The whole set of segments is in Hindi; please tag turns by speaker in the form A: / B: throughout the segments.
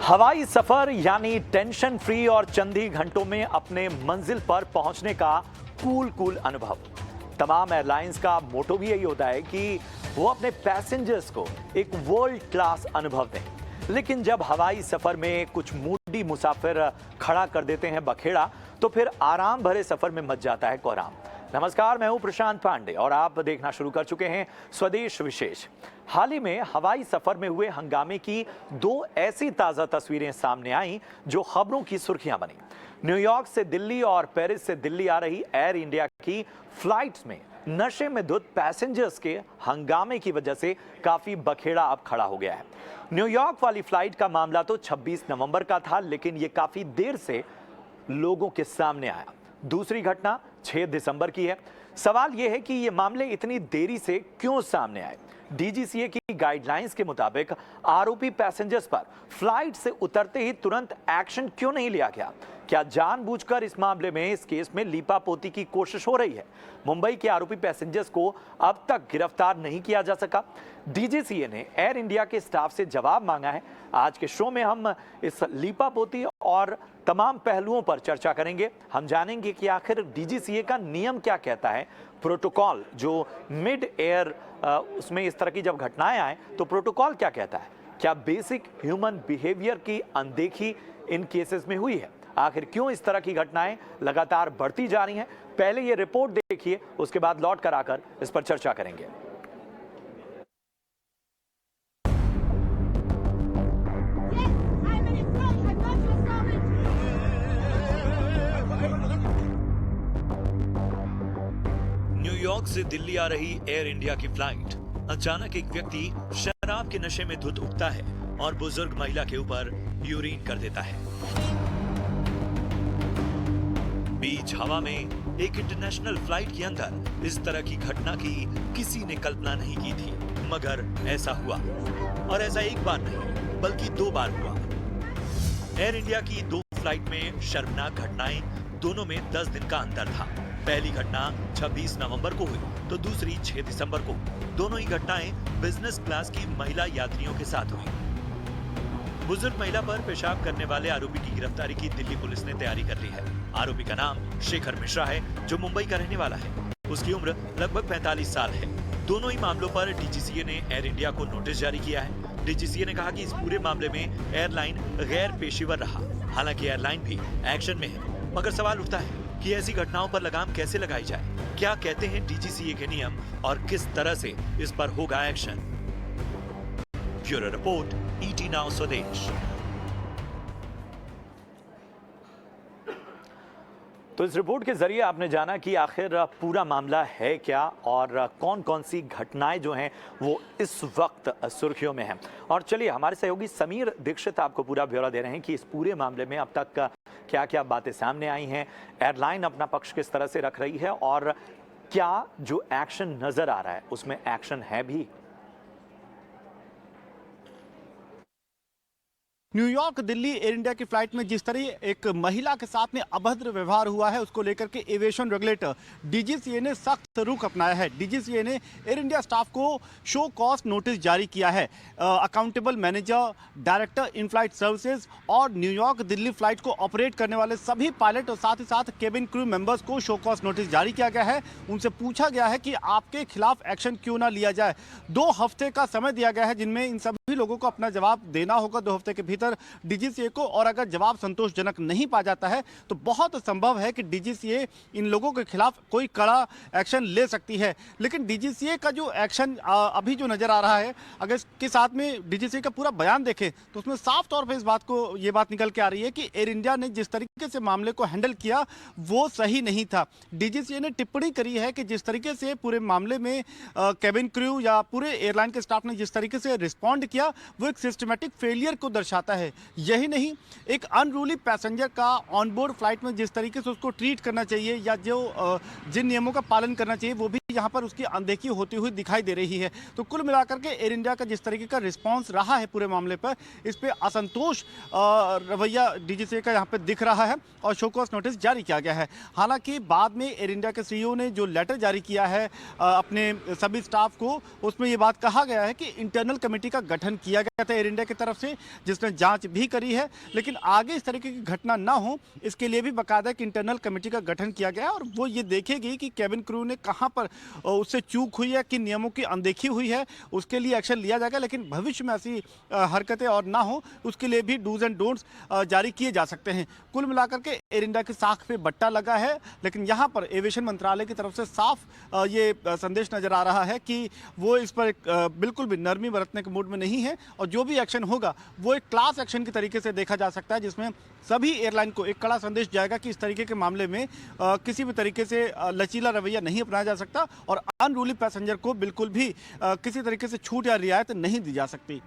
A: हवाई सफर यानी टेंशन फ्री और चंद ही घंटों में अपने मंजिल पर पहुंचने का कूल अनुभव। तमाम एयरलाइंस का मोटो भी यही होता है कि वो अपने पैसेंजर्स को एक वर्ल्ड क्लास अनुभव दें। लेकिन जब हवाई सफर में कुछ मूडी मुसाफिर खड़ा कर देते हैं बखेड़ा, तो फिर आराम भरे सफर में मच जाता है कोहराम। नमस्कार, मैं हूं प्रशांत पांडे और आप देखना शुरू कर चुके हैं स्वदेश विशेष। हाल ही में हवाई सफर में हुए हंगामे की दो ऐसी ताजा तस्वीरें सामने आईं जो खबरों की सुर्खियां बनी। न्यूयॉर्क से दिल्ली और पेरिस से दिल्ली आ रही एयर इंडिया की फ्लाइट्स में नशे में धुत पैसेंजर्स के हंगामे की वजह से काफी बखेड़ा अब खड़ा हो गया है। न्यूयॉर्क वाली फ्लाइट का मामला तो 26 नवंबर का था, लेकिन ये काफी देर से लोगों के सामने आया। दूसरी घटना 6 दिसंबर की है। सवाल यह है कि ये मामले इतनी देरी से क्यों सामने आए। डीजीसीए की गाइडलाइंस के मुताबिक आरोपी पैसेंजर्स पर फ्लाइट से उतरते ही तुरंत एक्शन क्यों नहीं लिया गया? क्या जानबूझकर इस मामले में, इस केस में लीपापोती की कोशिश हो रही है? मुंबई के आरोपी पैसेंजर्स को अब तक गिरफ्तार नहीं किया जा सका। डीजीसीए ने एयर इंडिया के स्टाफ से जवाब मांगा है। आज के शो में हम इस लीपापोती और तमाम पहलुओं पर चर्चा करेंगे। हम जानेंगे कि आखिर डीजीसीए का नियम क्या कहता है, प्रोटोकॉल जो मिड एयर उसमें इस तरह की जब घटनाएं आए तो प्रोटोकॉल क्या कहता है। क्या बेसिक ह्यूमन बिहेवियर की अनदेखी इन केसेस में हुई है? आखिर क्यों इस तरह की घटनाएं लगातार बढ़ती जा रही हैं? पहले ये रिपोर्ट देखिए, उसके बाद लौट कर आकर इस पर चर्चा करेंगे। न्यूयॉर्क से दिल्ली आ रही एयर इंडिया की फ्लाइट, अचानक एक व्यक्ति शराब के नशे में धुत उठता है और बुजुर्ग महिला के ऊपर यूरिन कर देता है। बीच हवा में एक इंटरनेशनल फ्लाइट के अंदर इस तरह की घटना की किसी ने कल्पना नहीं की थी, मगर ऐसा हुआ। और ऐसा एक बार नहीं बल्कि 2 बार हुआ। एयर इंडिया की 2 फ्लाइट में शर्मनाक घटनाएं, दोनों में 10 दिन का अंतर था। पहली घटना 26 नवंबर को हुई तो दूसरी 6 दिसंबर को। दोनों ही घटनाएं बिजनेस क्लास की महिला यात्रियों के साथ हुई। बुजुर्ग महिला पर पेशाब करने वाले आरोपी की गिरफ्तारी की दिल्ली पुलिस ने तैयारी कर ली है। आरोपी का नाम शेखर मिश्रा है, जो मुंबई का रहने वाला है। उसकी उम्र लगभग 45 साल है। दोनों ही मामलों पर डीजीसीए ने एयर इंडिया को नोटिस जारी किया है। डीजीसीए ने कहा कि इस पूरे मामले में एयरलाइन गैर पेशेवर रहा। हालांकि एयरलाइन भी एक्शन में है, मगर सवाल उठता है कि ऐसी घटनाओं पर लगाम कैसे लगाई जाए। क्या कहते हैं डीजीसीए के नियम और किस तरह से इस पर होगा action? Bureau report, ET now स्वदेश। तो इस रिपोर्ट के जरिए आपने जाना कि आखिर पूरा मामला है क्या और कौन कौन सी घटनाएं जो हैं वो इस वक्त सुर्खियों में हैं। और चलिए, हमारे सहयोगी समीर दीक्षित आपको पूरा ब्यौरा दे रहे हैं कि इस पूरे मामले में अब तक क्या क्या बातें सामने आई हैं, एयरलाइन अपना पक्ष किस तरह से रख रही है और क्या जो एक्शन नजर आ रहा है उसमें एक्शन है भी।
B: न्यूयॉर्क दिल्ली एयर इंडिया की फ्लाइट में जिस तरह एक महिला के साथ में अभद्र व्यवहार हुआ है, उसको लेकर के एविएशन रेगुलेटर डीजीसीए ने सख्त रुख अपनाया है। डीजीसीए ने एयर इंडिया स्टाफ को शो कॉज नोटिस जारी किया है। Accountable manager, director in flight services और न्यूयॉर्क दिल्ली फ्लाइट को ऑपरेट करने वाले सभी पायलट और साथ ही साथ केबिन क्रू मेंबर्स को शो कॉज नोटिस जारी किया गया है। उनसे पूछा गया है कि आपके खिलाफ एक्शन क्यों ना लिया जाए। 2 हफ्ते का समय दिया गया है, जिनमें इन सभी लोगों को अपना जवाब देना होगा 2 हफ्ते के भीतर डीजीसीए को। और अगर जवाब संतोषजनक नहीं पा जाता है तो बहुत संभव है कि डीजीसीए इन लोगों के खिलाफ कोई कड़ा एक्शन ले सकती है। लेकिन डीजीसीए का जो एक्शन अभी जो नजर आ रहा है, अगर इसके साथ में डीजीसीए का पूरा बयान देखें तो उसमें साफ तौर पर ये बात निकल के आ रही है कि एयर इंडिया ने जिस तरीके से मामले को हैंडल किया वो सही नहीं था। डीजीसीए ने टिप्पणी करी है कि जिस तरीके से पूरे मामले में कैबिन क्रू या पूरे एयरलाइन के स्टाफ ने जिस तरीके से रिस्पॉन्ड किया, वो एक सिस्टमैटिक फेलियर को दर्शाता है। यही नहीं, एक अनरूली पैसेंजर का ऑनबोर्ड फ्लाइट में जिस तरीके से उसको ट्रीट करना चाहिए या जो जिन नियमों का पालन करना चाहिए वो भी यहाँ पर उसकी अनदेखी होती हुई दिखाई दे रही है। तो कुल मिलाकर के एयर इंडिया का जिस तरीके का रिस्पांस रहा है पूरे मामले पर, इस पे असंतोष रवैया डीजीसीए का यहाँ पे दिख रहा है और शो कॉज नोटिस जारी किया गया है। हालांकि बाद में एयर इंडिया के सीईओ ने जो लेटर जारी किया है अपने सभी स्टाफ को, उसमें ये बात कहा गया है कि इंटरनल कमेटी का गठन किया गया था एयर इंडिया की तरफ से, जिसने जाँच भी करी है, लेकिन आगे इस तरीके की घटना ना हो इसके लिए भी बाकायदा एक इंटरनल कमेटी का गठन किया गया है और वो ये देखेगी कि केबिन क्रू ने कहाँ पर उससे चूक हुई है, किन नियमों की अनदेखी हुई है, उसके लिए एक्शन लिया जाएगा। लेकिन भविष्य में ऐसी हरकतें और ना हो उसके लिए भी डूज एंड डोंट्स जारी किए जा सकते हैं। कुल मिलाकर के एयर इंडिया की साख पे बट्टा लगा है, लेकिन यहाँ पर एविएशन मंत्रालय की तरफ से साफ ये संदेश नजर आ रहा है कि वो इस पर बिल्कुल भी नरमी बरतने के मूड में नहीं है और जो भी एक्शन होगा वो एक क्लास एक्शन की तरीके से देखा जा सकता है, जिसमें सभी एयरलाइन को एक कड़ा संदेश जाएगा कि इस तरीके के मामले में किसी भी तरीके से लचीला रवैया नहीं अपनाया जा सकता और अनरूली पैसेंजर को बिल्कुल भी किसी तरीके से छूट या रियायत नहीं दी जा सकती।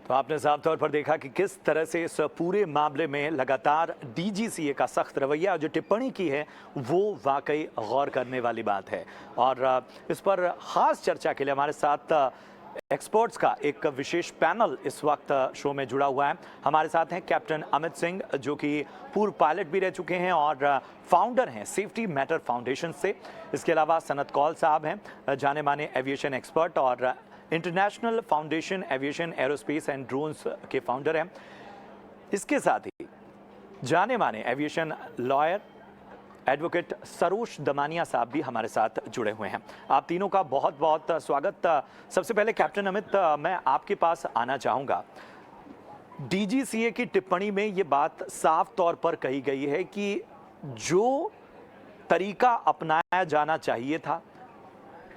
A: तो आपने साफ तौर पर देखा कि किस तरह से इस पूरे मामले में लगातार डीजीसीए का सख्त रवैया, जो टिप्पणी की है वो वाकई गौर करने वाली बात है। और इस पर खास चर्चा के लिए हमारे साथ एक्सपर्ट्स का एक विशेष पैनल इस वक्त शो में जुड़ा हुआ है। हमारे साथ हैं कैप्टन अमित सिंह, जो कि पूर्व पायलट भी रह चुके हैं और फाउंडर हैं सेफ्टी मैटर फाउंडेशन से। इसके अलावा सनत कौल साहब हैं, जाने माने एविएशन एक्सपर्ट और international foundation aviation aerospace and drones के फाउंडर हैं। इसके साथ ही जाने माने aviation lawyer advocate Saroj Damania साहब भी हमारे साथ जुड़े हुए हैं। आप तीनों का बहुत बहुत स्वागत। सबसे पहले कैप्टन अमित, मैं आपके पास आना चाहूँगा। डीजीसीए की टिप्पणी में ये बात साफ तौर पर कही गई है कि जो तरीका अपनाया जाना चाहिए था,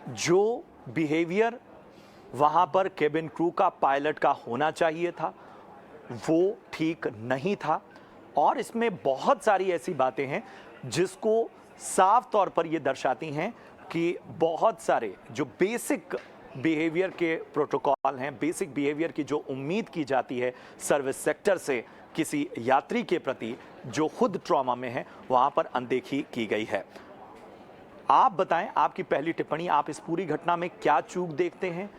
A: जो बिहेवियर वहाँ पर केबिन क्रू का पायलट का होना चाहिए था, वो ठीक नहीं था। और इसमें बहुत सारी ऐसी बातें हैं जिसको साफ तौर पर ये दर्शाती हैं कि बहुत सारे जो बेसिक बिहेवियर के प्रोटोकॉल हैं, बेसिक बिहेवियर की जो उम्मीद की जाती है सर्विस सेक्टर से किसी यात्री के प्रति जो खुद ट्रॉमा में है, वहाँ पर अनदेखी की गई है। आप बताएं, आपकी पहली टिप्पणी, आप इस पूरी घटना में क्या चूक देखते हैं,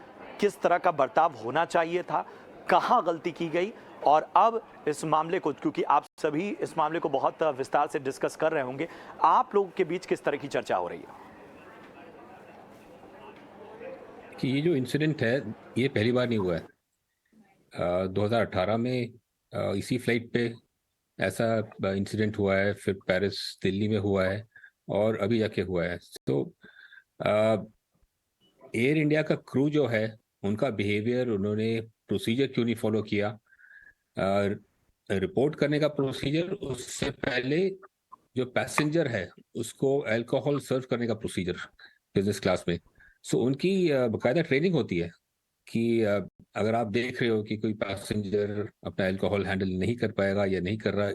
A: किस तरह का बर्ताव होना चाहिए था, कहाँ गलती की गई, और अब इस मामले को, क्योंकि आप सभी इस मामले को बहुत विस्तार से डिस्कस कर रहे होंगे, आप लोगों के बीच किस तरह की चर्चा हो रही है?
C: कि ये जो इंसिडेंट है ये पहली बार नहीं हुआ है। 2018 में इसी फ्लाइट पे ऐसा इंसिडेंट हुआ है, फिर पेरिस दिल्ली में हुआ है और अभी जाके हुआ है। तो एयर इंडिया का क्रू जो है, उनका बिहेवियर, उन्होंने प्रोसीजर क्यों नहीं फॉलो किया, रिपोर्ट करने का प्रोसीजर, उससे पहले जो पैसेंजर है उसको अल्कोहल सर्व करने का प्रोसीजर बिजनेस क्लास में। सो उनकी बाकायदा ट्रेनिंग होती है कि अगर आप देख रहे हो कि कोई पैसेंजर अपना अल्कोहल हैंडल नहीं कर पाएगा या नहीं कर रहा,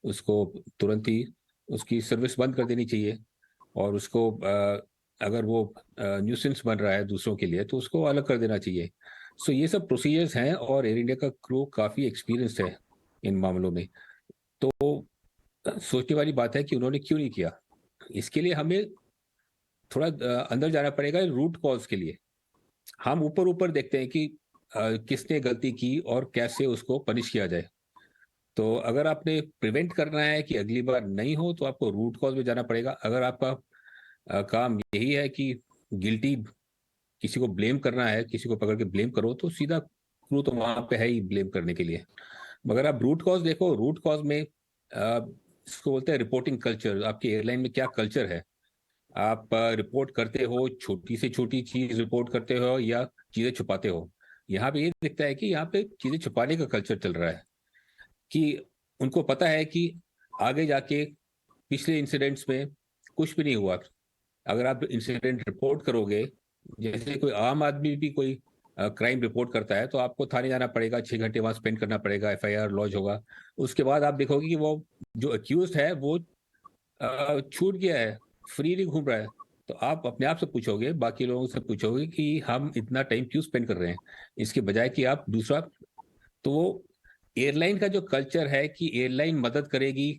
C: उसको तुरंत ही उसकी सर्विस बंद कर देनी चाहिए और उसको अगर वो न्यूसेंस बन रहा है दूसरों के लिए तो उसको अलग कर देना चाहिए। सो ये सब प्रोसीजर्स हैं और एयर इंडिया का क्रू काफ़ी एक्सपीरियंस्ड है इन मामलों में। तो सोचने वाली बात है कि उन्होंने क्यों नहीं किया। इसके लिए हमें थोड़ा अंदर जाना पड़ेगा रूट कॉज के लिए। हम ऊपर ऊपर देखते हैं कि किसने गलती की और कैसे उसको पनिश किया जाए। तो अगर आपने प्रिवेंट करना है कि अगली बार नहीं हो तो आपको रूट कॉज में जाना पड़ेगा। अगर आपका काम यही है कि गिल्टी किसी को ब्लेम करना है, किसी को पकड़ के ब्लेम करो, तो सीधा क्रू तो वहां पे है ही ब्लेम करने के लिए। मगर आप रूट कॉज देखो, रूट कॉज में इसको बोलते हैं रिपोर्टिंग कल्चर। आपकी एयरलाइन में क्या कल्चर है, आप रिपोर्ट करते हो, छोटी से छोटी चीज रिपोर्ट करते हो या चीजें छुपाते हो। यहाँ पे ये दिखता है कि यहाँ पे चीजें छुपाने का कल्चर चल रहा है, कि उनको पता है कि आगे जाके पिछले इंसिडेंट्स में कुछ भी नहीं हुआ। अगर आप इंसिडेंट रिपोर्ट करोगे, जैसे कोई आम आदमी भी कोई क्राइम रिपोर्ट करता है तो आपको थाने जाना पड़ेगा, 6 घंटे वहां स्पेंड करना पड़ेगा, एफआईआर लॉन्च होगा। उसके बाद आप देखोगे कि वो जो अक्यूज है वो छूट गया है, फ्रीली घूम रहा है। तो आप अपने आप से पूछोगे, बाकी लोगों से पूछोगे कि हम इतना टाइम क्यों स्पेंड कर रहे हैं, इसके बजाय कि आप दूसरा। तो एयरलाइन का जो कल्चर है कि एयरलाइन मदद करेगी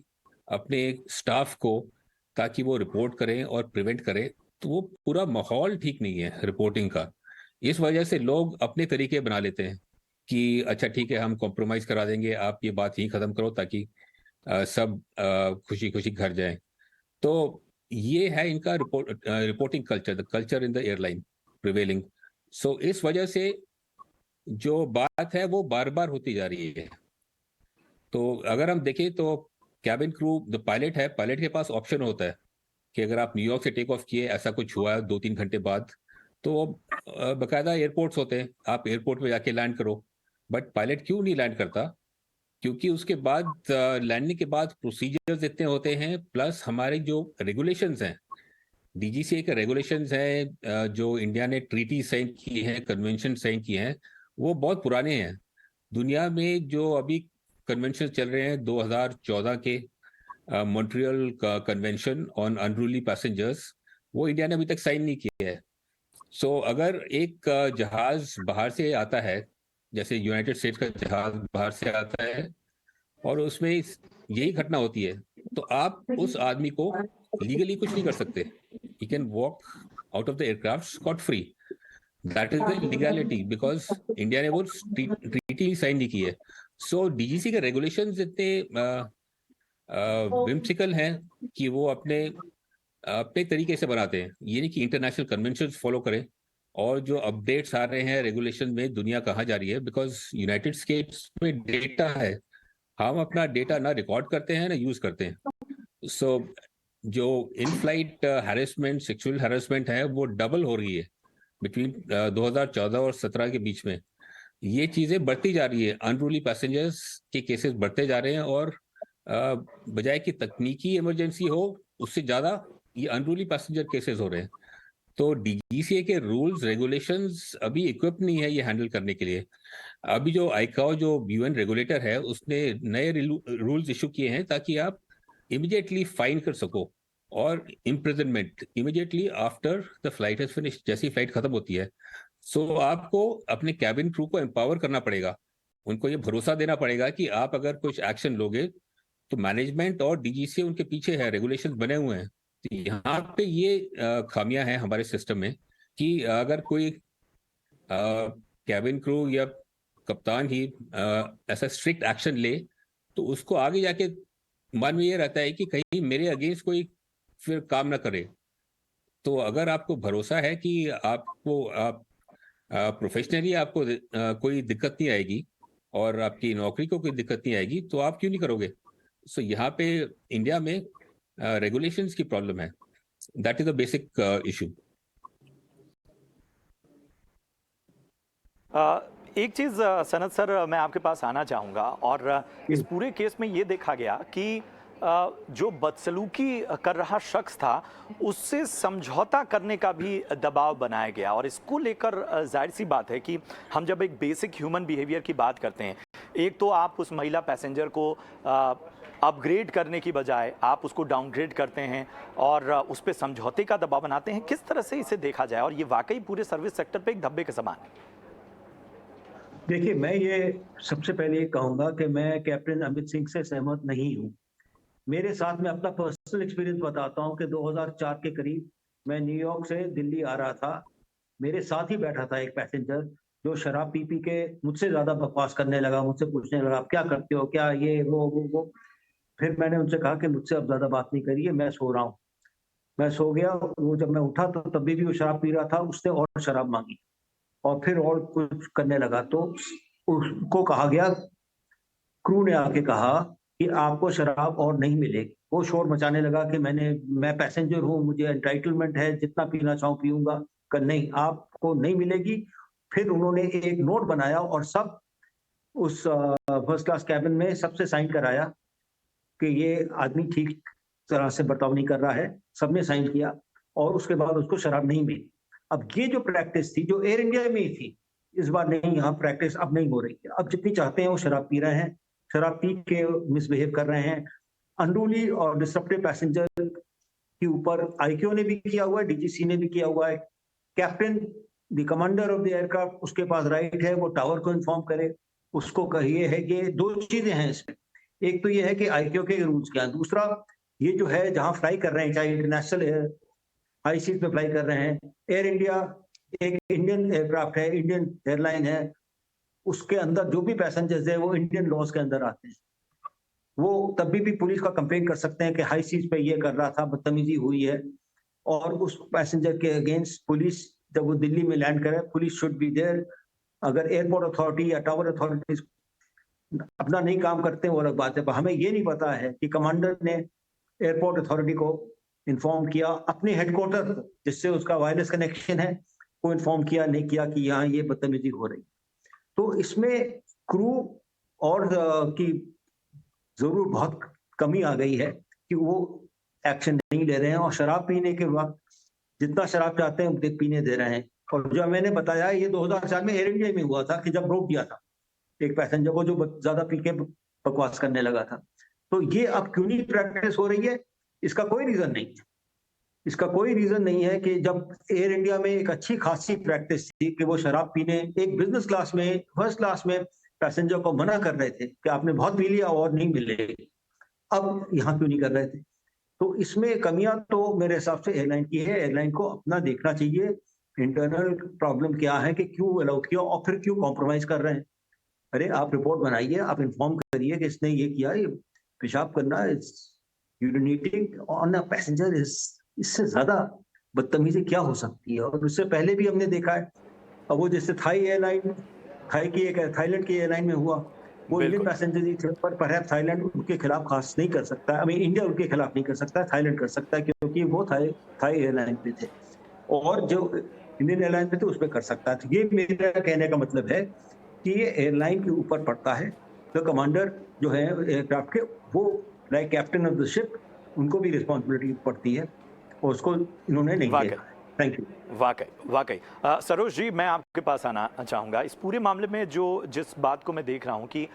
C: अपने स्टाफ को ताकि वो रिपोर्ट करें और प्रिवेंट करें। तो वो पूरा माहौल ठीक नहीं है रिपोर्टिंग का। इस वजह से लोग अपने तरीके बना लेते हैं कि अच्छा ठीक है, हम कॉम्प्रोमाइज करा देंगे, आप ये बात यहीं खत्म करो ताकि सब खुशी खुशी घर जाएं। तो ये है इनका reporting culture, the culture in the airline prevailing. So इस वजह से जो बात है वो बार बार होती जा रही है। तो अगर हम देखें तो कैबिन क्रू, जो पायलट है, पायलट के पास ऑप्शन होता है कि अगर आप न्यूयॉर्क से टेक ऑफ किए, ऐसा कुछ हुआ 2-3 घंटे बाद, तो बकायदा एयरपोर्ट्स होते हैं, आप एयरपोर्ट में जाके लैंड करो। बट पायलट क्यों नहीं लैंड करता? क्योंकि उसके बाद लैंडिंग के बाद प्रोसीजर्स इतने होते हैं, प्लस हमारे जो रेगुलेशंस हैं, डीजीसीए के रेगुलेशंस हैं, जो इंडिया ने ट्रीटी साइन की है, कन्वेंशन साइन की हैं, वो बहुत पुराने हैं। दुनिया में जो अभी कन्वेंशन चल रहे हैं 2014 के, Montreal convention on unruly passengers, वो इंडिया ने अभी तक साइन नहीं किया है। सो अगर एक जहाज बाहर से आता है, जैसे यूनाइटेड स्टेट्स का जहाज बाहर से आता है और उसमें यही घटना होती है, तो आप उस आदमी को लीगली कुछ नहीं कर सकते। He can walk out of the aircraft scot free. That is the legality, because India ने वो ट्रीटी साइन नहीं की है। सो डीजीसी के रेगुलेशंस इतने विम्सिकल हैं कि वो अपने अपने तरीके से बनाते हैं। ये नहीं कि इंटरनेशनल कन्वेंशन फॉलो करें। और जो अपडेट्स आ रहे हैं रेगुलेशन में, दुनिया कहाँ जा रही है, बिकॉज यूनाइटेड स्टेट्स में डेटा है, हम अपना डेटा ना रिकॉर्ड करते हैं ना यूज करते हैं। सो जो in flight harassment, sexual harassment है, वो डबल हो रही है बिटवीन 2014 और 17 के बीच में। ये चीजें बढ़ती जा रही है, अनरूली पैसेंजर्स के केसेस बढ़ते जा रहे हैं, और बजाय कि तकनीकी इमरजेंसी हो, उससे ज्यादा ये अनरूली पैसेंजर केसेस हो रहे हैं। तो डीजीसीए के रूल्स रेगुलेशंस अभी इक्विप नहीं है ये हैंडल करने के लिए। अभी जो आईकाओ, जो यूएन रेगुलेटर है, उसने नए रूल्स इशू किए हैं ताकि आप इमीडिएटली फाइन कर सको, और imprisonment immediately after the flight has finished, जैसी फ्लाइट खत्म होती है। सो आपको अपने कैबिन क्रू को एम्पावर करना पड़ेगा, उनको ये भरोसा देना पड़ेगा कि आप अगर कुछ एक्शन लोगे तो मैनेजमेंट और डीजीसीए उनके पीछे है, रेगुलेशंस बने हुए हैं। तो यहाँ पे ये खामियां हैं हमारे सिस्टम में कि अगर कोई कैबिन क्रू या कप्तान ही ऐसा स्ट्रिक्ट एक्शन ले, तो उसको आगे जाके मन में ये रहता है कि कहीं मेरे अगेंस्ट कोई फिर काम ना करे। तो अगर आपको भरोसा है कि आपको प्रोफेशनली आपको कोई दिक्कत नहीं आएगी और आपकी नौकरी को कोई दिक्कत नहीं आएगी, तो आप क्यों नहीं करोगे? सो यहाँ पे इंडिया में रेगुलेशंस की प्रॉब्लम है। That is the basic issue.
A: एक चीज़ सनत सर, मैं आपके पास आना चाहूँगा, और इस पूरे केस में ये देखा गया कि जो बदसलूकी कर रहा शख्स था, उससे समझौता करने का भी दबाव बनाया गया। और इसको लेकर जाहिर सी बात है कि हम जब एक बेसिक ह्यूमन बिहेवियर की बात करते हैं, एक तो आप उस महिला पैसेंजर को अपग्रेड करने की बजाय आप उसको डाउनग्रेड करते हैं और उस पर समझौते का दबाव बनाते हैं। किस तरह से इसे देखा जाए, और ये वाकई पूरे सर्विस सेक्टर पे एक धब्बे के समान है?
D: देखिए, मैं ये सबसे पहले ये कहूंगा कि मैं कैप्टन अमित सिंह से सहमत नहीं हूं। मेरे साथ में अपना पर्सनल एक्सपीरियंस बताता हूं कि 2004 के करीब मैं न्यूयॉर्क से दिल्ली आ रहा था। मेरे साथ ही बैठा था एक पैसेंजर जो शराब पी पी के मुझसे ज्यादा बकवास करने लगा, मुझसे पूछने लगा आप क्या करते हो, क्या ये वो। फिर मैंने उनसे कहा कि मुझसे अब ज्यादा बात नहीं करिए, मैं सो रहा हूँ। मैं सो गया। वो जब मैं उठा तो तभी भी वो शराब पी रहा था, उससे और शराब मांगी और फिर और कुछ करने लगा। तो उसको कहा गया, क्रू ने आके कहा कि आपको शराब और नहीं मिलेगी। वो शोर मचाने लगा कि मैं पैसेंजर हूँ, मुझे एंटाइटलमेंट है, जितना पीना चाहूँ पीऊंगा। नहीं, आपको नहीं मिलेगी। फिर उन्होंने एक नोट बनाया और सब उस फर्स्ट क्लास कैबिन में सबसे साइन कराया कि ये आदमी ठीक तरह से बर्ताव नहीं कर रहा है। सबने साइन किया और उसके बाद उसको शराब नहीं मिली। अब ये जो प्रैक्टिस थी, जो एयर इंडिया में ही थी, इस बार नहीं, यहाँ प्रैक्टिस अब नहीं हो रही है। अब जितनी चाहते हैं वो शराब पी रहे हैं, शराब पी के मिसबिहेव कर रहे हैं। अनरूली और डिसरप्टिव पैसेंजर के ऊपर आईक्यू ने भी किया हुआ है, डीजीसी ने भी किया हुआ है। Captain, the commander of the aircraft, उसके पास राइट है वो टावर को इन्फॉर्म करे, उसको कहिए है। ये दो चीजें हैं इसमें। एक तो ये है कि आईक्यू के रूल्स क्या है, दूसरा ये जो है जहां फ्लाई कर रहे हैं, चाहे इंटरनेशनल हाई सीज पे फ्लाई कर रहे हैं, एयर इंडिया एक इंडियन एयरक्राफ्ट है, इंडियन एयरलाइन है, उसके अंदर जो भी पैसेंजर्स है वो इंडियन लॉज के अंदर आते हैं। वो तब भी पुलिस का कंप्लेन कर सकते हैं कि हाई सीज पे ये कर रहा था, बदतमीजी हुई है, और उस पैसेंजर के अगेंस्ट पुलिस, जब वो दिल्ली में लैंड करे, पुलिस शुड बी देयर। अगर एयरपोर्ट अथॉरिटी या टावर अथॉरिटीज अपना नहीं काम करते हैं वो अलग बात है, पर हमें ये नहीं पता है कि कमांडर ने एयरपोर्ट अथॉरिटी को इन्फॉर्म किया, अपने हेडक्वार्टर जिससे उसका वायरलेस कनेक्शन है को इन्फॉर्म किया नहीं किया कि यहाँ ये बदतमीजी हो रही। तो इसमें क्रू और की जरूर बहुत कमी आ गई है कि वो एक्शन नहीं ले रहे हैं, और शराब पीने के वक्त जितना शराब चाहते हैं उतने पीने दे रहे हैं। और जो मैंने बताया ये 2004 में एयर इंडिया में हुआ था कि जब रोक दिया था एक पैसेंजर को जो ज्यादा पी के बकवास करने लगा था। तो ये अब क्यों नहीं प्रैक्टिस हो रही है, इसका कोई रीजन नहीं है। इसका कोई रीजन नहीं है कि जब एयर इंडिया में एक अच्छी खासी प्रैक्टिस थी कि वो शराब पीने, एक बिजनेस क्लास में, फर्स्ट क्लास में पैसेंजर को मना कर रहे थे कि आपने बहुत पी लिया और नहीं मिलेगी, अब यहाँ क्यों नहीं कर रहे थे। तो इसमें कमियां तो मेरे हिसाब से एयरलाइन की है। एयरलाइन को अपना देखना चाहिए इंटरनल प्रॉब्लम क्या है कि क्यों अलाउ किया और फिर क्यों कॉम्प्रोमाइज कर रहे हैं। अरे आप रिपोर्ट बनाइए, आप इन्फॉर्म करिए कि इसने ये किया, ये पेशाब करना, यूरिनेटिंग ऑन अ पैसेंजर, इससे ज्यादा बदतमीजी क्या हो सकती है। और उससे पहले भी हमने देखा है, अब वो जैसे थाईलैंड की एयरलाइन में हुआ, वो इंडियन पैसेंजर ही थे, पर थाईलैंड उनके खिलाफ खास नहीं कर सकता, आई मीन इंडिया उनके खिलाफ नहीं कर सकता, थाईलैंड कर सकता है क्योंकि वो थाई एयरलाइन पे थे, और जो इंडियन एयरलाइन पे थे उस पर कर सकता है। तो ये मेरा कहने का मतलब है कि ये एयरलाइन के ऊपर पड़ता है। तो कमांडर जो है एयरक्राफ्ट के, वो like captain of the ship, उनको भी रिस्पॉन्सिबिलिटी पड़ती है, और उसको इन्होंने नहीं
A: वाकई
D: देखा। Thank you.
A: वाकई सरोज जी, मैं आपके पास आना चाहूँगा। इस पूरे मामले में जिस बात को मैं देख रहा हूँ कि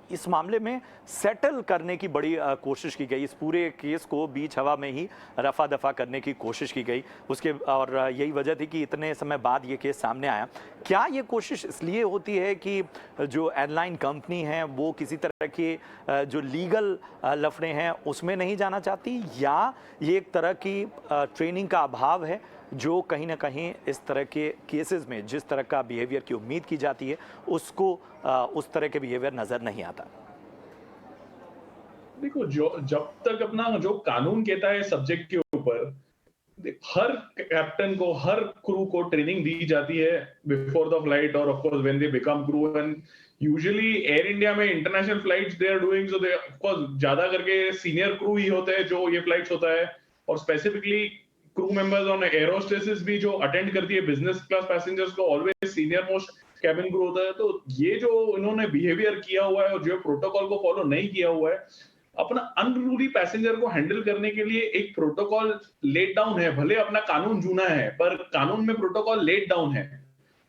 A: इस मामले में सेटल करने की बड़ी कोशिश की गई, इस पूरे केस को बीच हवा में ही रफा दफा करने की कोशिश की गई उसके, और यही वजह थी कि इतने समय बाद ये केस सामने आया। क्या ये कोशिश इसलिए होती है कि जो एयरलाइन कंपनी है वो किसी तरह के जो लीगल लफड़े हैं उसमें नहीं जाना चाहती, या ये एक तरह की ट्रेनिंग का अभाव है जो कहीं ना कहीं इस तरह के केसेस में जिस तरह का बिहेवियर की उम्मीद की जाती है उसको उस तरह के बिहेवियर नजर नहीं आता?
E: देखो, जब तक अपना जो कानून कहता है सब्जेक्ट के ऊपर, हर कैप्टन को, हर क्रू को ट्रेनिंग दी जाती है बिफोर द फ्लाइट और of course when they become crew. And usually Air India में international flights they are doing, so they of course ज्यादा करके सीनियर क्रू ही होते हैं जो ये फ्लाइट्स होता है, और स्पेसिफिकली क्रू मेंबर्स ऑन एरोस्टेसिस भी जो अटेंड करती है बिजनेस क्लास पैसेंजर्स को, always senior most cabin crew होता है। तो ये जो इन्होंने बिहेवियर किया हुआ है और जो प्रोटोकॉल को फॉलो नहीं किया हुआ है, अपना अनरूली पैसेंजर को हैंडल करने के लिए एक प्रोटोकॉल लेट डाउन है। भले अपना कानून जूना है, पर कानून में प्रोटोकॉल लेट डाउन है।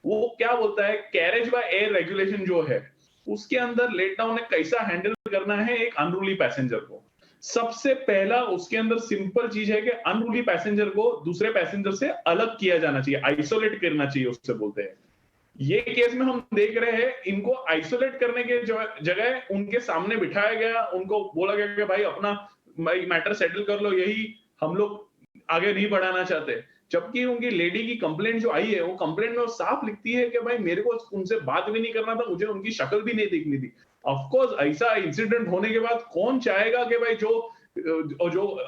E: वो क्या बोलता है, कैरेज बाय एयर रेगुलेशन जो है उसके अंदर लेट डाउन है, कैसा हैंडल करना है एक अनरूली पैसेंजर को। सबसे पहला उसके अंदर सिंपल चीज है कि अनरूली पैसेंजर को दूसरे पैसेंजर से अलग किया जाना चाहिए, आइसोलेट करना चाहिए, उससे बोलते हैं। ये केस में हम देख रहे हैं, इनको आइसोलेट करने के जगह उनके सामने बिठाया गया, उनको बोला गया कि भाई अपना मैटर सेटल कर लो, यही हम लोग आगे नहीं बढ़ाना चाहते। जबकि उनकी लेडी की कंप्लेंट जो आई है, वो कंप्लेंट में साफ लिखती है कि भाई मेरे को उनसे बात भी नहीं करना था, मुझे उनकी शक्ल भी नहीं देखनी थी। ऑफ कोर्स ऐसा इंसिडेंट होने के बाद कौन चाहेगा कि भाई जो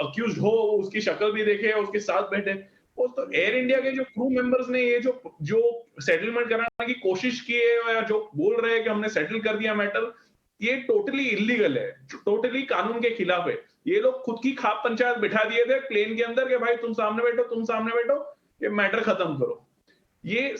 E: अक्यूज्ड हो उसकी शक्ल भी देखे, उसके साथ बैठे। तो एयर इंडिया के जो क्रू मेंबर्स ने ये जो सेटलमेंट कराने की कोशिश की है, या जो बोल रहे हैं कि हमने सेटल कर दिया मैटर, ये टोटली इलीगल है, टोटली कानून के खिलाफ है। ये लोग खुद की खाप पंचायत बिठा दिए थे प्लेन के अंदर कि भाई तुम सामने बैठो, ये मैटर खत्म करो। ये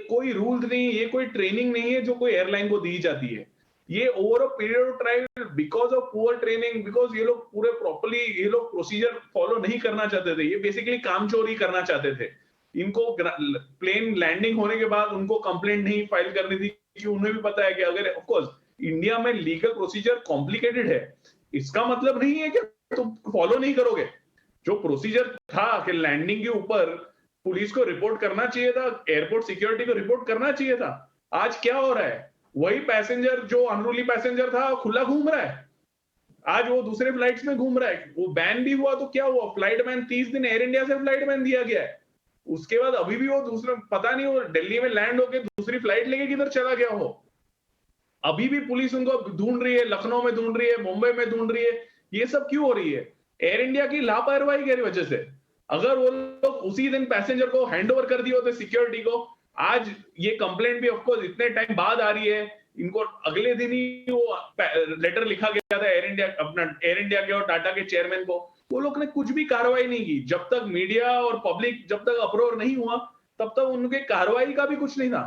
E: कोई रूल नहीं, ये कोई ट्रेनिंग नहीं है जो कोई एयरलाइन को दी जाती है। ये over a period of time, because of poor training, because ये लोग पूरे प्रॉपर्ली ये लोग प्रोसीजर फॉलो नहीं करना चाहते थे, ये बेसिकली काम चोरी करना चाहते थे। इनको प्लेन लैंडिंग होने के बाद उनको कंप्लेंट नहीं फाइल करनी थी, क्योंकि उन्हें भी पता है कि अगर ऑफ कोर्स इंडिया में लीगल प्रोसीजर कॉम्प्लिकेटेड है, इसका मतलब नहीं है कि तुम फॉलो नहीं करोगे। जो प्रोसीजर था कि लैंडिंग के ऊपर पुलिस को रिपोर्ट करना चाहिए था, एयरपोर्ट सिक्योरिटी को रिपोर्ट करना चाहिए था, आज क्या हो रहा है, वही पैसेंजर जो अनरूली पैसेंजर था खुला घूम रहा है। आज वो दूसरे फ्लाइट्स में घूम रहा है। वो बैन भी हुआ तो क्या हुआ, फ्लाइट बैन 30 दिन एयर इंडिया से फ्लाइट बैन दिया गया है। उसके बाद अभी भी वो दूसरा पता नहीं वो दिल्ली में लैंड होके दूसरी फ्लाइट लेके किधर चला गया हो। अभी भी पुलिस उनको ढूंढ रही है, लखनऊ में ढूंढ रही है, मुंबई में ढूंढ रही है। ये सब क्यों हो रही है? एयर इंडिया की लापरवाही की वजह से। अगर वो लोग उसी दिन पैसेंजर को हैंड ओवर कर दिए होते सिक्योरिटी को, आज ये कंप्लेंट भी ऑफकोर्स इतने टाइम बाद आ रही है। इनको अगले दिन ही वो लेटर लिखा गया था एयर इंडिया के और टाटा के चेयरमैन को। वो लोग ने कुछ भी कार्रवाई नहीं की। जब तक मीडिया और पब्लिक जब तक अप्रोर नहीं हुआ तब तक उनके कार्रवाई का भी कुछ नहीं था।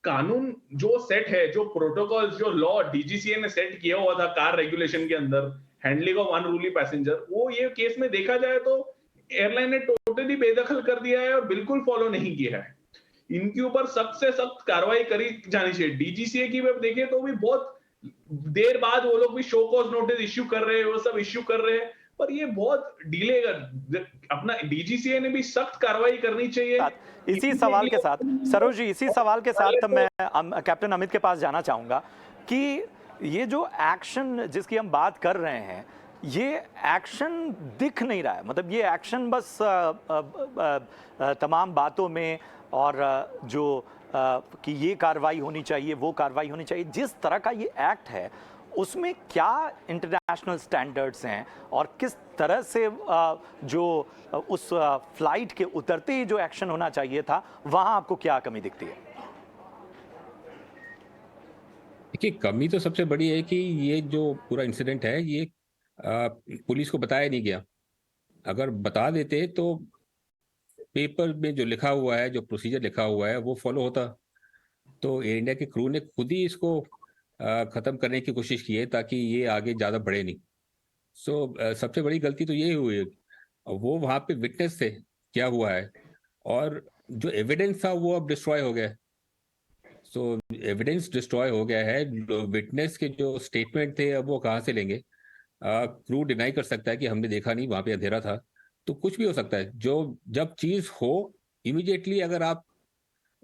E: कानून जो सेट है, जो प्रोटोकॉल, जो लॉ डीजीसीए ने सेट किया हुआ था कार रेगुलेशन के अंदर, हैंडलिंग ऑफ अनरूली पैसेंजर, वो ये केस में देखा जाए तो एयरलाइन ने टोटली बेदखल कर दिया है और बिल्कुल फॉलो नहीं किया है। इनके ऊपर सख्त से सख्त कार्रवाई करी जानी चाहिए। डीजीसीए की वेब देखें तो भी बहुत देर बाद वो लोग भी शो कॉज नोटिस इश्यू कर रहे हैं, वो सब इश्यू कर रहे हैं, पर ये बहुत डिले अपना डीजीसीए ने भी सख्त कार्रवाई करनी चाहिए।
A: इसी सवाल के साथ सरोज जी, इसी सवाल के साथ मैं कैप्टन अमित के पास जाना चाहूंगा कि ये जो एक्शन जिसकी हम बात कर रहे हैं, ये एक्शन दिख नहीं रहा है। मतलब ये एक्शन बस तमाम बातों में और जो कि ये कार्रवाई होनी चाहिए, वो कार्रवाई होनी चाहिए, जिस तरह का ये एक्ट है उसमें क्या इंटरनेशनल स्टैंडर्ड्स हैं और किस तरह से जो उस फ्लाइट के उतरते ही जो एक्शन होना चाहिए था, वहां आपको क्या कमी दिखती है?
C: देखिए, कमी तो सबसे बड़ी है कि ये जो पूरा इंसिडेंट है ये पुलिस को बताया नहीं गया। अगर बता देते तो पेपर में जो लिखा हुआ है, जो प्रोसीजर लिखा हुआ है, वो फॉलो होता। तो एयर इंडिया के क्रू ने खुद ही इसको खत्म करने की कोशिश की है ताकि ये आगे ज़्यादा बढ़े नहीं। सबसे बड़ी गलती तो ये हुई है। वो वहाँ पे विटनेस थे क्या हुआ है, और जो एविडेंस था वो अब डिस्ट्रॉय हो गया। एविडेंस डिस्ट्रॉय हो गया है। विटनेस के जो स्टेटमेंट थे अब वो कहाँ से लेंगे? क्रू डिनाई कर सकता है कि हमने देखा नहीं, वहाँ पे अंधेरा था। तो कुछ भी हो सकता है। जब चीज़ हो इमीडिएटली अगर आप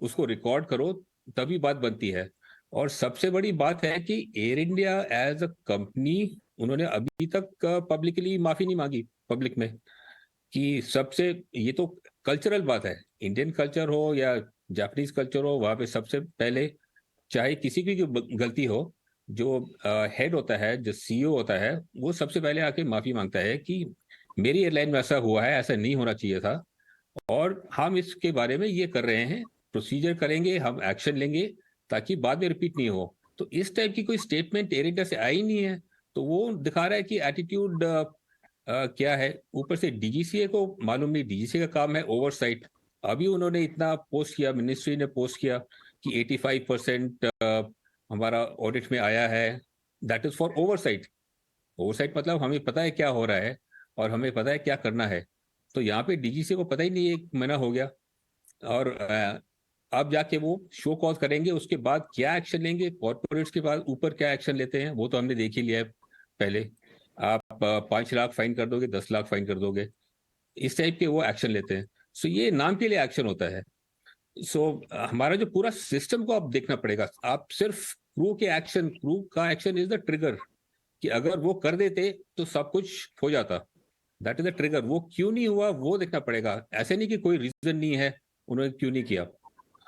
C: उसको रिकॉर्ड करो तभी बात बनती है। और सबसे बड़ी बात है कि Air India as a company, उन्होंने अभी तक पब्लिकली माफी नहीं मांगी पब्लिक में। कि सबसे ये तो कल्चरल बात है, इंडियन कल्चर हो या जापानीज कल्चर हो, वहां पे सबसे पहले चाहे किसी की गलती हो, जो हेड होता है, जो सीईओ होता है, वो सबसे पहले आके माफी मांगता है कि मेरी एयरलाइन में ऐसा हुआ है, ऐसा नहीं होना चाहिए था और हम इसके बारे में ये कर रहे हैं, प्रोसीजर करेंगे, हम एक्शन लेंगे ताकि बाद में रिपीट नहीं हो। तो इस टाइप की कोई स्टेटमेंट एयर इंडिया से आई नहीं है। तो वो दिखा रहा है कि एटीट्यूड क्या है। ऊपर से डीजीसीए को मालूम नहीं, डीजीसीए का काम है ओवरसाइट। अभी उन्होंने इतना पोस्ट किया, मिनिस्ट्री ने पोस्ट किया कि 85% हमारा ऑडिट में आया है। That is for oversight. Oversight मतलब हमें पता है क्या हो रहा है और हमें पता है क्या करना है। तो यहाँ पे डीजीसीए को पता ही नहीं, 1 महीना हो गया और अब जाके वो शो कॉज करेंगे, उसके बाद क्या एक्शन लेंगे, कॉर्पोरेट्स के बाद ऊपर क्या एक्शन लेते हैं वो तो हमने देख ही लिया है। पहले आप 5 लाख फाइन कर दोगे, 10 लाख फाइन कर दोगे, इस टाइप के वो एक्शन लेते हैं। ये नाम के लिए एक्शन होता है। हमारा जो पूरा सिस्टम को आप देखना पड़ेगा। आप सिर्फ क्रू का एक्शन इज द ट्रिगर, कि अगर वो कर देते तो सब कुछ हो जाता। That is the trigger. वो क्यों नहीं हुआ वो देखना पड़ेगा। ऐसे नहीं कि कोई रीजन नहीं है उन्होंने क्यों नहीं किया।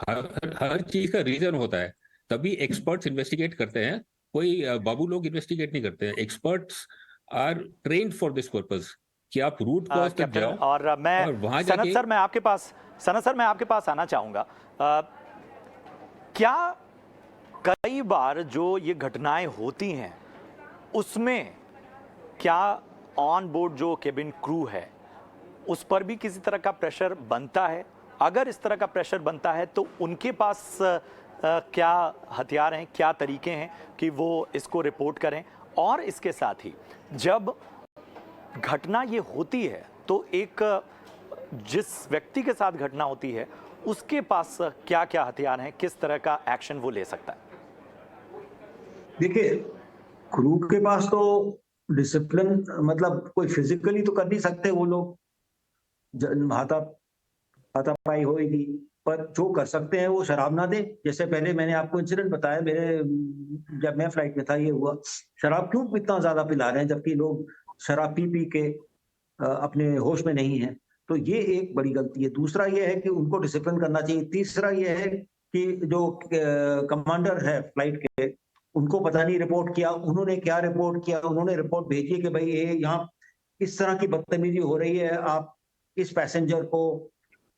C: हर चीज का रीजन होता है, तभी एक्सपर्ट्स इन्वेस्टिगेट करते हैं। कोई बाबू लोग इन्वेस्टिगेट नहीं करते हैं। Experts are trained for this purpose कि आप रूट कॉज तक जाओ।
A: और मैं
C: और वहां
A: सनत
C: जाके
A: सर मैं आपके पास आना चाहूंगा। क्या कई बार जो ये घटनाएं होती हैं उसमें क्या ऑन बोर्ड जो केबिन क्रू है उस पर भी किसी तरह का प्रेशर बनता है? अगर इस तरह का प्रेशर बनता है तो उनके पास क्या हथियार हैं, क्या तरीके हैं कि वो इसको रिपोर्ट करें? और इसके साथ ही जब घटना ये होती है तो एक जिस व्यक्ति के साथ घटना होती है उसके पास क्या क्या हथियार हैं, किस तरह का एक्शन वो ले सकता है?
D: देखिए, क्रू के पास तो डिसिप्लिन मतलब कोई फिजिकली तो कर नहीं सकते वो लोग, हाथापाई होगी, पर जो कर सकते हैं वो शराब ना दें। जैसे पहले मैंने आपको इंसिडेंट बताया, जब मैं फ्लाइट में था ये हुआ। शराब क्यों इतना ज्यादा पिला रहे हैं जबकि लोग शराब पी पी के अपने होश में नहीं है। तो ये एक बड़ी गलती है। दूसरा ये है कि उनको डिसिप्लिन करना चाहिए। तीसरा ये है कि जो कमांडर है फ्लाइट के, उनको पता नहीं रिपोर्ट किया, उन्होंने क्या रिपोर्ट किया, उन्होंने रिपोर्ट भेजी है कि भाई ये यहाँ इस तरह की बदतमीजी हो रही है, आप इस पैसेंजर को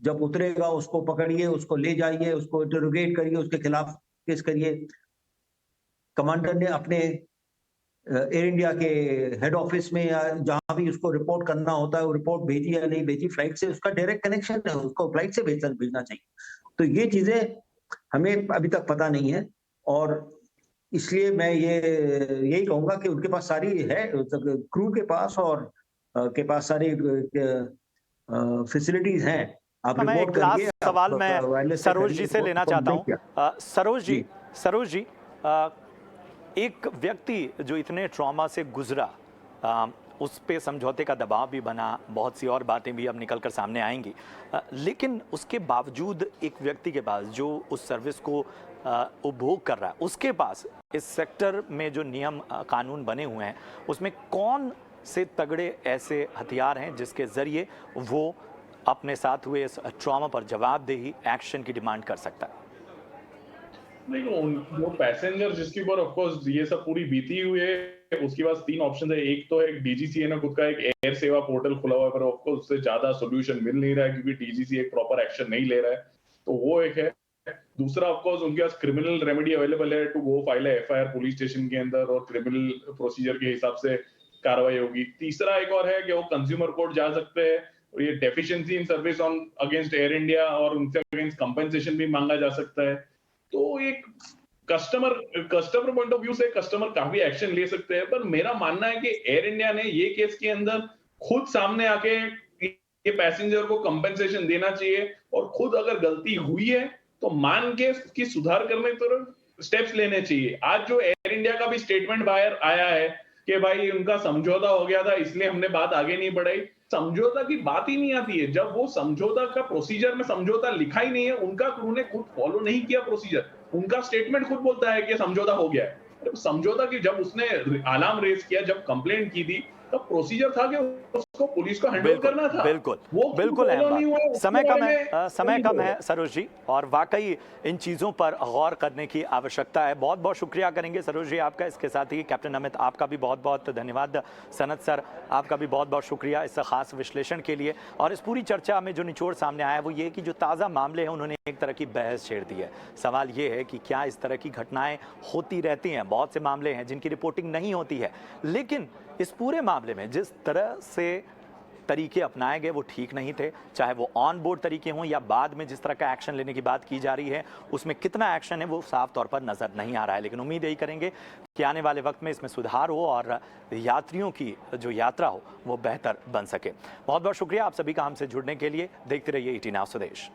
D: जब उतरेगा उसको पकड़िए, उसको ले जाइए, उसको इंटरोगेट करिए, उसके खिलाफ केस करिए। कमांडर ने अपने एयर इंडिया के हेड ऑफिस में या जहां भी उसको रिपोर्ट करना होता है वो रिपोर्ट भेजी या नहीं भेजी, फ्लाइट से उसका डायरेक्ट कनेक्शन है, उसको फ्लाइट से भेजना चाहिए। तो ये चीजें हमें अभी तक पता नहीं है, और इसलिए मैं यही कहूंगा कि उनके पास सारी है, क्रू के पास और के पास सारी फैसिलिटीज हैं। आप
A: मैं एक
D: रिपोर्ट करिए।
A: लास्ट सवाल मैं
D: वायरलेस
A: सरोज जी से लेना चाहता हूँ। सरोज जी, एक व्यक्ति जो इतने ट्रॉमा से गुजरा, उस पे समझौते का दबाव भी बना, बहुत सी और बातें भी अब निकलकर सामने आएंगी, लेकिन उसके बावजूद एक व्यक्ति के पास जो उस सर्विस को उपभोग कर रहा है, उसके पास इस सेक्टर में जो नियम कानून बने हुए हैं उसमें कौन से तगड़े ऐसे हथियार हैं जिसके जरिए वो अपने साथ हुए इस ट्रॉमा पर जवाबदेही एक्शन की डिमांड कर सकता है?
E: देखो, वो पैसेंजर जिसके ऊपर ऑफ कोर्स ये सब पूरी बीती हुई है, उसके पास 3 ऑप्शन है। एक तो है डीजीसीए ने खुद का एक एयर सेवा पोर्टल खुला हुआ है, पर ऑफ कोर्स उससे ज्यादा सॉल्यूशन मिल नहीं रहा है क्योंकि डीजीसीए एक प्रॉपर एक्शन नहीं ले रहा है। तो वो एक है। दूसरा ऑफ कोर्स उनके पास क्रिमिनल रेमेडी अवेलेबल है to go file FIR police station के अंदर और क्रिमिनल प्रोसीजर के हिसाब से कार्रवाई होगी। तीसरा एक और है कि वो कंज्यूमर कोर्ट जा सकते हैं और ये deficiency in service on against air India और उनसे अगेंस्ट कंपनसेशन भी मांगा जा सकता है। तो एक कस्टमर पॉइंट ऑफ व्यू से कस्टमर काफी एक्शन ले सकते हैं, पर मेरा मानना है कि एयर इंडिया ने ये केस के अंदर खुद सामने आके ये पैसेंजर को कंपनसेशन देना चाहिए और खुद अगर गलती हुई है तो मान के उसकी सुधार करने तरफ स्टेप्स लेने चाहिए। आज जो एयर इंडिया का भी स्टेटमेंट बाहर आया है कि भाई उनका समझौता हो गया था इसलिए हमने बात आगे नहीं बढ़ाई, समझौता की बात ही नहीं आती है। जब वो समझौता का प्रोसीजर में समझौता लिखा ही नहीं है, उनका क्रू ने खुद फॉलो नहीं किया प्रोसीजर, उनका स्टेटमेंट खुद बोलता है कि समझौता हो गया है। समझौता की जब उसने अलार्म रेज किया, जब कंप्लेंट की थी, तब प्रोसीजर था कि उसको पुलिस को हैंडल करना था।
A: बिल्कुल
E: वो
A: बिल्कुल अहम बात। समय कम है सरोज जी, और वाकई इन चीज़ों पर गौर करने की आवश्यकता है। बहुत बहुत शुक्रिया करेंगे सरोज जी आपका। इसके साथ ही कैप्टन अमित आपका भी बहुत बहुत धन्यवाद। सनत सर आपका भी बहुत बहुत शुक्रिया इस खास विश्लेषण के लिए। और इस पूरी चर्चा में जो निचोड़ सामने आया है वो ये कि जो ताज़ा मामले हैं उन्होंने एक तरह की बहस छेड़ दी है। सवाल ये है कि क्या इस तरह की घटनाएं होती रहती हैं? बहुत से मामले हैं जिनकी रिपोर्टिंग नहीं होती है, लेकिन इस पूरे मामले में जिस तरह से तरीके अपनाए गए वो ठीक नहीं थे, चाहे वो ऑन बोर्ड तरीके हों या बाद में जिस तरह का एक्शन लेने की बात की जा रही है उसमें कितना एक्शन है वो साफ तौर पर नज़र नहीं आ रहा है। लेकिन उम्मीद यही करेंगे कि आने वाले वक्त में इसमें सुधार हो और यात्रियों की जो यात्रा हो वो बेहतर बन सके। बहुत बहुत शुक्रिया आप सभी का हमसे जुड़ने के लिए। देखते रहिए ET Now स्वदेश।